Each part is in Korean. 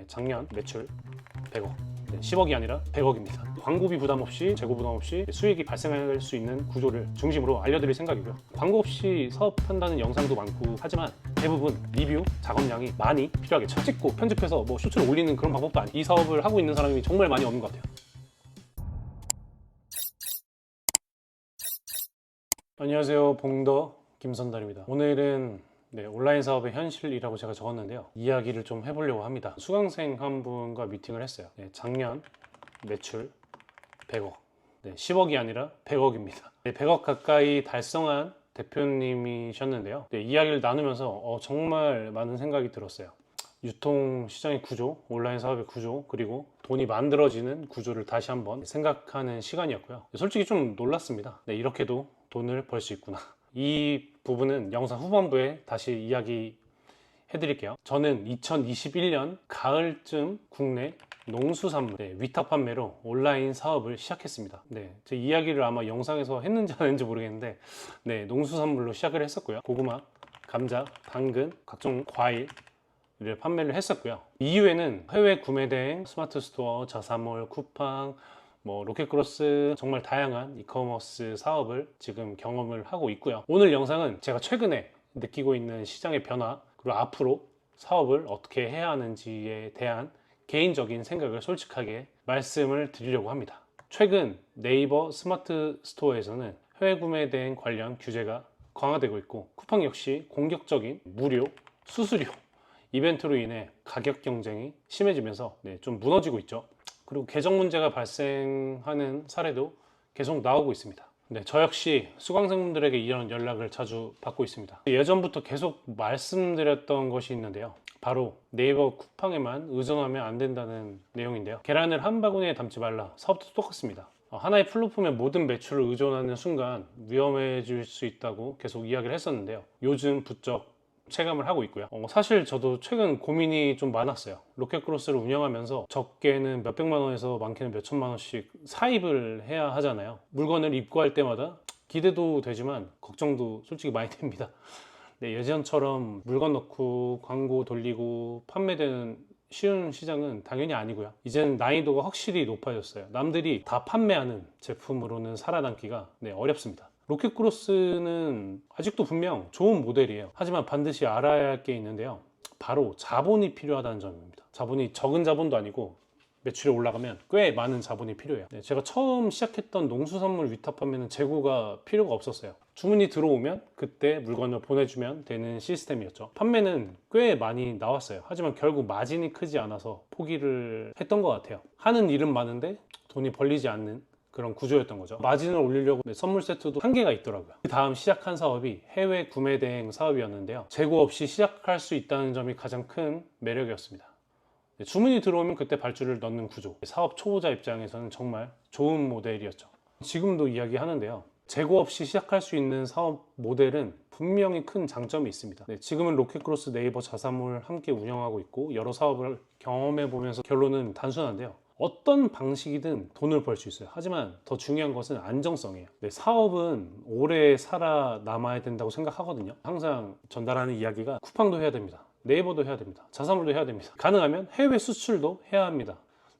작년 매출 100억, 10억이 아니라 100억입니다. 광고비 부담 없이, 재고 부담 없이 수익이 발생할 수 있는 구조를 중심으로 알려드릴 생각이고요. 광고 없이 사업한다는 영상도 많고 하지만 대부분 리뷰, 작업량이 많이 필요하겠죠. 찍고 편집해서 뭐 쇼츠를 올리는 그런 방법도 아니고 이 사업을 하고 있는 사람이 정말 많이 없는 것 같아요. 안녕하세요, 봉더 김선달입니다. 오늘은 온라인 사업의 현실이라고 제가 적었는데요. 이야기를 좀 해보려고 합니다. 수강생 한 분과 미팅을 했어요. 작년 매출 100억, 10억이 아니라 100억입니다. 100억 가까이 달성한 대표님이셨는데요. 이야기를 나누면서 정말 많은 생각이 들었어요. 유통시장의 구조, 온라인 사업의 구조, 그리고 돈이 만들어지는 구조를 다시 한번 생각하는 시간이었고요. 솔직히 좀 놀랐습니다. 이렇게도 돈을 벌 수 있구나. 이 부분은 영상 후반부에 다시 이야기 해드릴게요. 저는 2021년 가을쯤 국내 농수산물 위탁 판매로 온라인 사업을 시작했습니다. 제 이야기를 아마 영상에서 했는지 안 했는지 모르겠는데 농수산물로 시작을 했었고요. 고구마, 감자, 당근, 각종 과일 를 판매를 했었고요. 이후에는 해외 구매 대행, 스마트 스토어, 자사몰, 쿠팡, 로켓크로스, 정말 다양한 이커머스 사업을 지금 경험을 하고 있고요. 오늘 영상은 제가 최근에 느끼고 있는 시장의 변화, 그리고 앞으로 사업을 어떻게 해야 하는지에 대한 개인적인 생각을 솔직하게 말씀을 드리려고 합니다. 최근 네이버 스마트 스토어에서는 해외 구매 대행 관련 규제가 강화되고 있고, 쿠팡 역시 공격적인 무료, 수수료 이벤트로 인해 가격 경쟁이 심해지면서 좀 무너지고 있죠. 그리고 계정 문제가 발생하는 사례도 계속 나오고 있습니다. 저 역시 수강생분들에게 이런 연락을 자주 받고 있습니다. 예전부터 계속 말씀드렸던 것이 있는데요. 바로 네이버 쿠팡에만 의존하면 안 된다는 내용인데요. 계란을 한 바구니에 담지 말라. 사업도 똑같습니다. 하나의 플랫폼에 모든 매출을 의존하는 순간 위험해질 수 있다고 계속 이야기를 했었는데요. 요즘 부쩍 체감을 하고 있고요. 사실 저도 최근 고민이 좀 많았어요. 로켓크로스를 운영하면서 적게는 몇백만 원에서 많게는 몇천만 원씩 사입을 해야 하잖아요. 물건을 입고할 때마다 기대도 되지만 걱정도 솔직히 많이 됩니다. 예전처럼 물건 넣고 광고 돌리고 판매되는 쉬운 시장은 당연히 아니고요. 이제는 난이도가 확실히 높아졌어요. 남들이 다 판매하는 제품으로는 살아남기가 어렵습니다. 로켓크로스는 아직도 분명 좋은 모델이에요. 하지만 반드시 알아야 할 게 있는데요. 바로 자본이 필요하다는 점입니다. 자본이 적은 자본도 아니고 매출이 올라가면 꽤 많은 자본이 필요해요. 제가 처음 시작했던 농수산물 위탁 판매는 재고가 필요가 없었어요. 주문이 들어오면 그때 물건을 보내주면 되는 시스템이었죠. 판매는 꽤 많이 나왔어요. 하지만 결국 마진이 크지 않아서 포기를 했던 것 같아요. 하는 일은 많은데 돈이 벌리지 않는 그런 구조였던 거죠. 마진을 올리려고 선물 세트도 한계가 있더라고요. 그 다음 시작한 사업이 해외 구매 대행 사업이었는데요. 재고 없이 시작할 수 있다는 점이 가장 큰 매력이었습니다. 주문이 들어오면 그때 발주를 넣는 구조. 사업 초보자 입장에서는 정말 좋은 모델이었죠. 지금도 이야기하는데요. 재고 없이 시작할 수 있는 사업 모델은 분명히 큰 장점이 있습니다. 지금은 로켓크로스, 네이버, 자사몰 함께 운영하고 있고 여러 사업을 경험해 보면서 결론은 단순한데요. 어떤 방식이든 돈을 벌 수 있어요. 하지만 더 중요한 것은 안정성이에요. 사업은 오래 살아남아야 된다고 생각하거든요. 항상 전달하는 이야기가 쿠팡도 해야 됩니다. 네이버도 해야 됩니다. 자사몰도 해야 됩니다. 가능하면 해외 수출도 해야 합니다.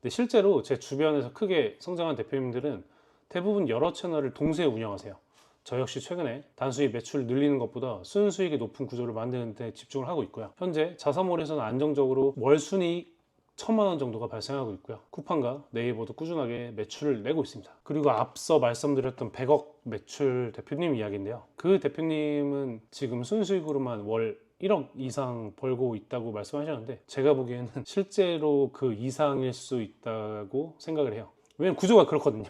실제로 제 주변에서 크게 성장한 대표님들은 대부분 여러 채널을 동시에 운영하세요. 저 역시 최근에 단순히 매출 늘리는 것보다 순수익이 높은 구조를 만드는 데 집중을 하고 있고요. 현재 자사몰에서는 안정적으로 월 순이익 1,000만 원 정도가 발생하고 있고요. 쿠팡과 네이버도 꾸준하게 매출을 내고 있습니다. 그리고 앞서 말씀드렸던 100억 매출 대표님 이야기인데요. 그 대표님은 지금 순수익으로만 월 1억 이상 벌고 있다고 말씀하셨는데 제가 보기에는 실제로 그 이상일 수 있다고 생각을 해요. 왜냐면 구조가 그렇거든요.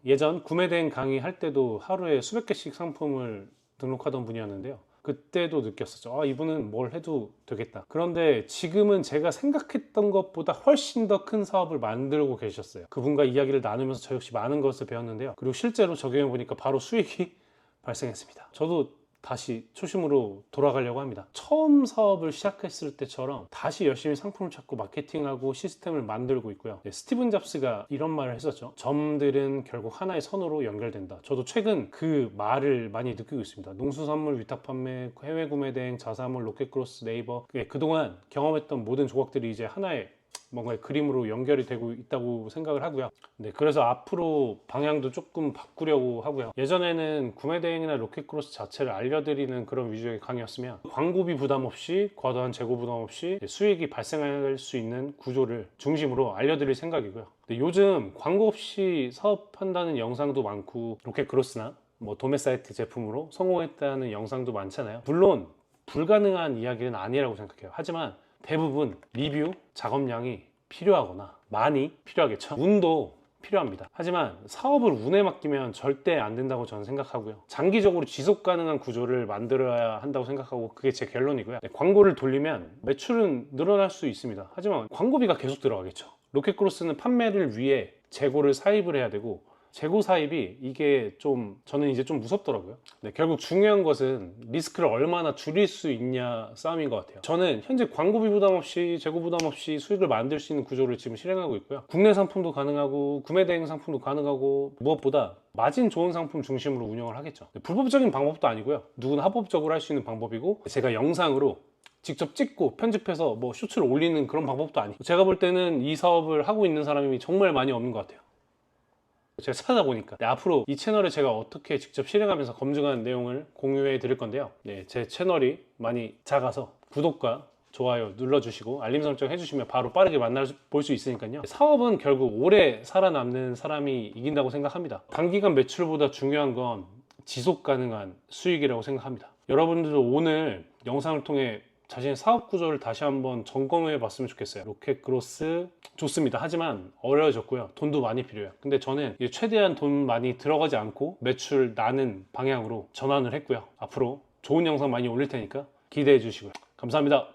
예전 구매 대행 강의 할 때도 하루에 수백 개씩 상품을 등록하던 분이었는데요. 그때도 느꼈었죠. 이분은 뭘 해도 되겠다. 그런데 지금은 제가 생각했던 것보다 훨씬 더 큰 사업을 만들고 계셨어요. 그분과 이야기를 나누면서 저 역시 많은 것을 배웠는데요. 그리고 실제로 적용해 보니까 바로 수익이 발생했습니다. 저도 다시 초심으로 돌아가려고 합니다. 처음 사업을 시작했을 때처럼 다시 열심히 상품을 찾고 마케팅하고 시스템을 만들고 있고요. 스티븐 잡스가 이런 말을 했었죠. 점들은 결국 하나의 선으로 연결된다. 저도 최근 그 말을 많이 느끼고 있습니다. 농수산물 위탁 판매, 해외 구매 대행, 자사몰, 로켓크로스, 네이버, 그동안 경험했던 모든 조각들이 이제 하나의 뭔가 그림으로 연결이 되고 있다고 생각을 하고요. 네, 그래서 앞으로 방향도 조금 바꾸려고 하고요. 예전에는 구매 대행이나 로켓크로스 자체를 알려드리는 그런 위주의 강의였으면 광고비 부담 없이 과도한 재고 부담 없이 수익이 발생할 수 있는 구조를 중심으로 알려드릴 생각이고요. 근데 요즘 광고 없이 사업한다는 영상도 많고 로켓크로스나 뭐 도매 사이트 제품으로 성공했다는 영상도 많잖아요. 물론 불가능한 이야기는 아니라고 생각해요. 하지만 대부분 리뷰 작업량이 필요하거나 많이 필요하겠죠. 운도 필요합니다. 하지만 사업을 운에 맡기면 절대 안 된다고 저는 생각하고요. 장기적으로 지속 가능한 구조를 만들어야 한다고 생각하고 그게 제 결론이고요. 네, 광고를 돌리면 매출은 늘어날 수 있습니다. 하지만 광고비가 계속 들어가겠죠. 로켓크로스는 판매를 위해 재고를 사입을 해야 되고 재고 사입이 이게 좀 저는 이제 좀 무섭더라고요. 네, 결국 중요한 것은 리스크를 얼마나 줄일 수 있냐 싸움인 것 같아요. 저는 현재 광고비 부담 없이 재고 부담 없이 수익을 만들 수 있는 구조를 지금 실행하고 있고요. 국내 상품도 가능하고 구매 대행 상품도 가능하고 무엇보다 마진 좋은 상품 중심으로 운영을 하겠죠. 네, 불법적인 방법도 아니고요. 누구나 합법적으로 할 수 있는 방법이고 제가 영상으로 직접 찍고 편집해서 뭐 쇼츠를 올리는 그런 방법도 아니고 제가 볼 때는 이 사업을 하고 있는 사람이 정말 많이 없는 것 같아요. 제가 찾아보니까 네, 앞으로 이 채널에 제가 어떻게 직접 실행하면서 검증한 내용을 공유해 드릴 건데요. 네, 제 채널이 많이 작아서 구독과 좋아요 눌러주시고 알림 설정 해주시면 바로 빠르게 만나볼 수 있으니까요. 사업은 결국 오래 살아남는 사람이 이긴다고 생각합니다. 단기간 매출보다 중요한 건 지속 가능한 수익이라고 생각합니다. 여러분들도 오늘 영상을 통해 자신의 사업 구조를 다시 한번 점검해 봤으면 좋겠어요. 로켓크로스 좋습니다. 하지만 어려워졌고요. 돈도 많이 필요해요. 근데 저는 최대한 돈 많이 들어가지 않고 매출 나는 방향으로 전환을 했고요. 앞으로 좋은 영상 많이 올릴 테니까 기대해 주시고요. 감사합니다.